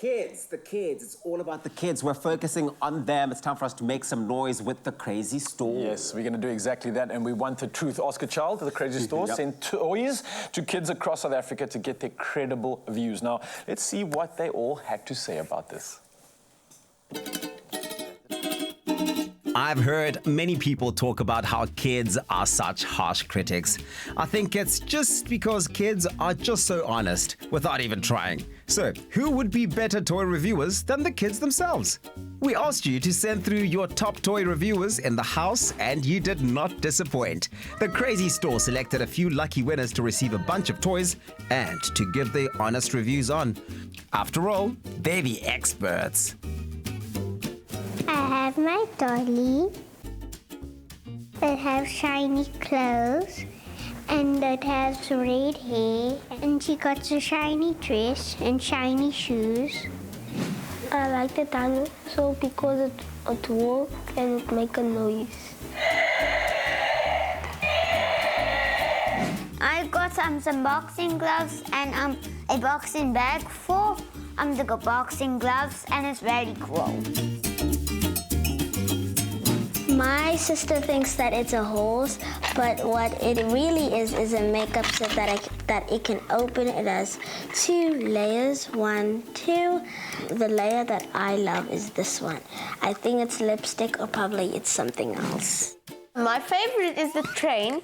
Kids, the kids. It's all about the kids. We're focusing on them. It's time for us to make some noise with the crazy store. Yes, we're going to do exactly that, and we want the truth. Ask a Child, the crazy store, send toys to kids across South Africa to get their credible views. Now, let's see what they all had to say about this. I've heard many people talk about how kids are such harsh critics. I think it's just because kids are just so honest without even trying. So, who would be better toy reviewers than the kids themselves? We asked you to send through your top toy reviewers in the house, and you did not disappoint. The Crazy Store selected a few lucky winners to receive a bunch of toys and to give their honest reviews on. After all, they're the experts. I have my dolly that has shiny clothes and that has red hair, and she got a shiny dress and shiny shoes. I like the dinosaur because it walks and it makes a noise. I got some boxing gloves and a boxing bag for the boxing gloves, and it's very cool. My sister thinks that it's a horse, but what it really is a makeup set that it can open. It has 2 layers, 1, 2. The layer that I love is this one. I think it's lipstick or probably it's something else. My favorite is the train,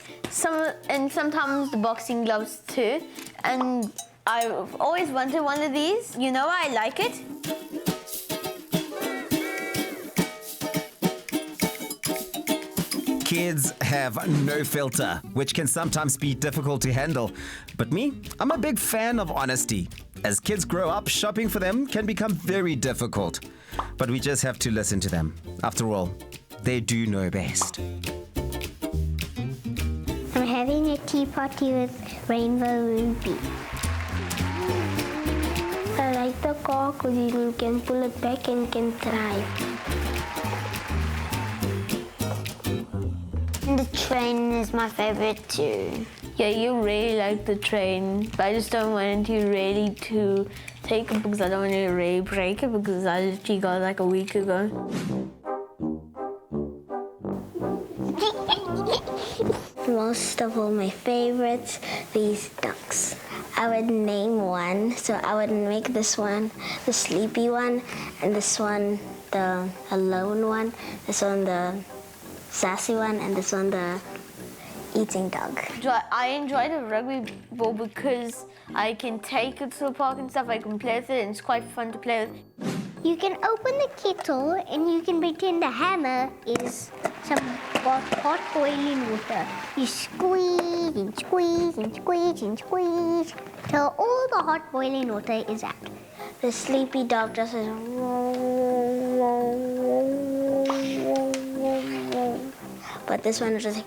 and sometimes the boxing gloves too. And I've always wanted one of these. You know I like it. Kids have no filter, which can sometimes be difficult to handle. But me, I'm a big fan of honesty. As kids grow up, shopping for them can become very difficult. But we just have to listen to them. After all, they do know best. I'm having a tea party with Rainbow Ruby. I like the car because you can pull it back and can drive. The train is my favorite too. Yeah, you really like the train, but I just don't want it really to take it because I don't want to really break it because I literally got it like a week ago. Most of all, my favorites, these ducks. I would name one, so I would make this one the sleepy one, and this one the alone one, this one the sassy one, and this one the eating dog. I enjoy the rugby ball because I can take it to the park and stuff, I can play with it, and it's quite fun to play with. You can open the kettle and you can pretend the hammer is some hot boiling water. You squeeze and squeeze and squeeze and squeeze till all the hot boiling water is out. The sleepy dog just says, but this one is just like,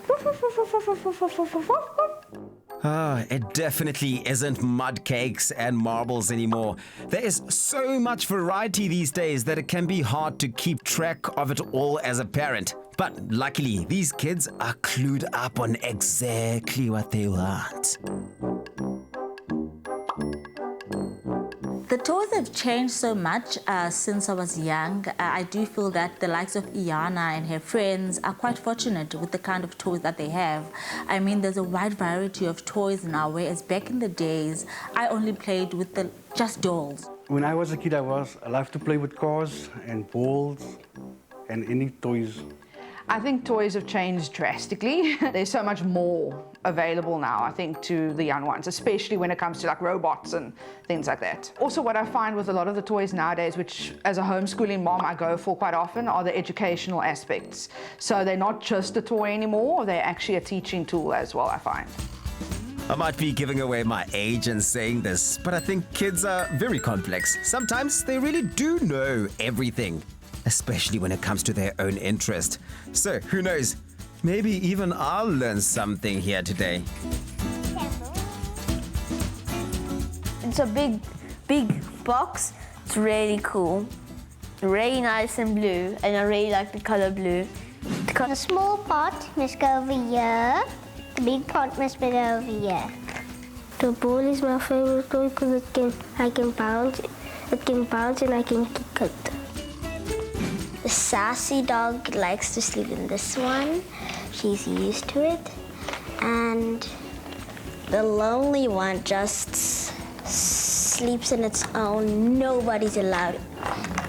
It definitely isn't mud cakes and marbles anymore. There is so much variety these days that it can be hard to keep track of it all as a parent. But luckily, these kids are clued up on exactly what they want. The toys have changed so much since I was young. I do feel that the likes of Iana and her friends are quite fortunate with the kind of toys that they have. I mean, there's a wide variety of toys now, whereas back in the days, I only played with just dolls. When I was a kid, I loved to play with cars and balls and any toys. I think toys have changed drastically. There's so much more available now, I think, to the young ones, especially when it comes to like robots and things like that. Also, what I find with a lot of the toys nowadays, which as a homeschooling mom I go for quite often, are the educational aspects. So they're not just a toy anymore, they're actually a teaching tool as well, I find. I might be giving away my age in saying this, but I think kids are very complex. Sometimes they really do know everything, especially when it comes to their own interest. So, who knows? Maybe even I'll learn something here today. It's a big box. It's really cool. Really nice and blue, and I really like the color blue. The small pot must go over here. The big pot must go over here. The ball is my favorite toy because I can bounce It can bounce and I can kick it. The sassy dog likes to sleep in this one. She's used to it. And the lonely one just sleeps in its own. Nobody's allowed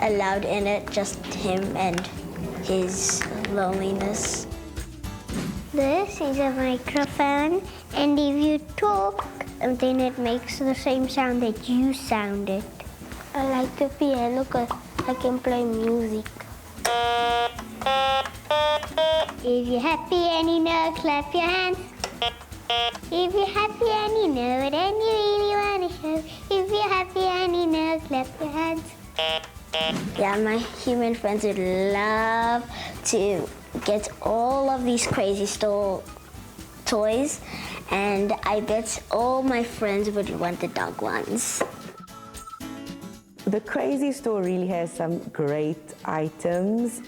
in it, just him and his loneliness. This is a microphone, and if you talk, then it makes the same sound that you sounded. I like the piano because I can play music. If you're happy and you know, clap your hands. If you're happy and you know it and you really want to show. If you're happy and you know, clap your hands. Yeah, my human friends would love to get all of these crazy store toys, and I bet all my friends would want the dog ones. The Crazy Store really has some great items,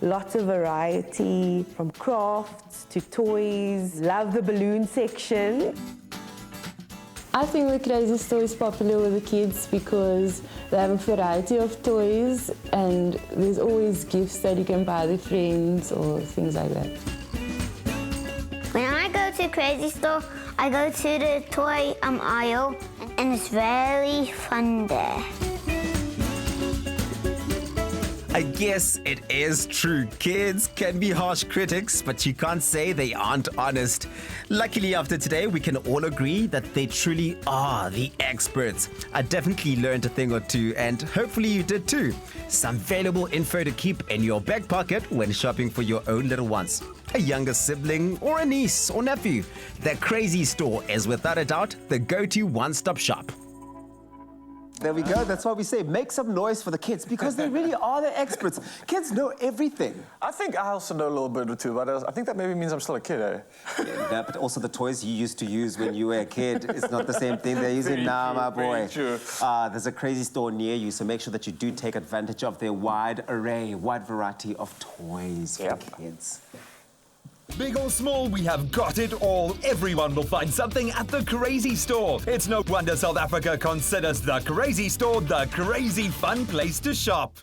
lots of variety from crafts to toys. Love the balloon section. I think the Crazy Store is popular with the kids because they have a variety of toys and there's always gifts that you can buy their friends or things like that. When I go to Crazy Store, I go to the toy aisle, and it's very fun there. I guess it is true. Kids can be harsh critics, but you can't say they aren't honest. Luckily, after today, we can all agree that they truly are the experts. I definitely learned a thing or two, and hopefully you did too. Some valuable info to keep in your back pocket when shopping for your own little ones. A younger sibling or a niece or nephew. The Crazy Store is without a doubt the go-to one-stop shop. There we go. That's why we say make some noise for the kids, because they really are the experts. Kids know everything. I think I also know a little bit or two, but I think that maybe means I'm still a kid, eh? Yeah, but also the toys you used to use when you were a kid, it's not the same thing they're using now, my boy. True. There's a Crazy Store near you, so make sure that you do take advantage of their wide variety of toys for the kids. Big or small, we have got it all. Everyone will find something at the Crazy Store. It's no wonder South Africa considers the Crazy Store the crazy fun place to shop.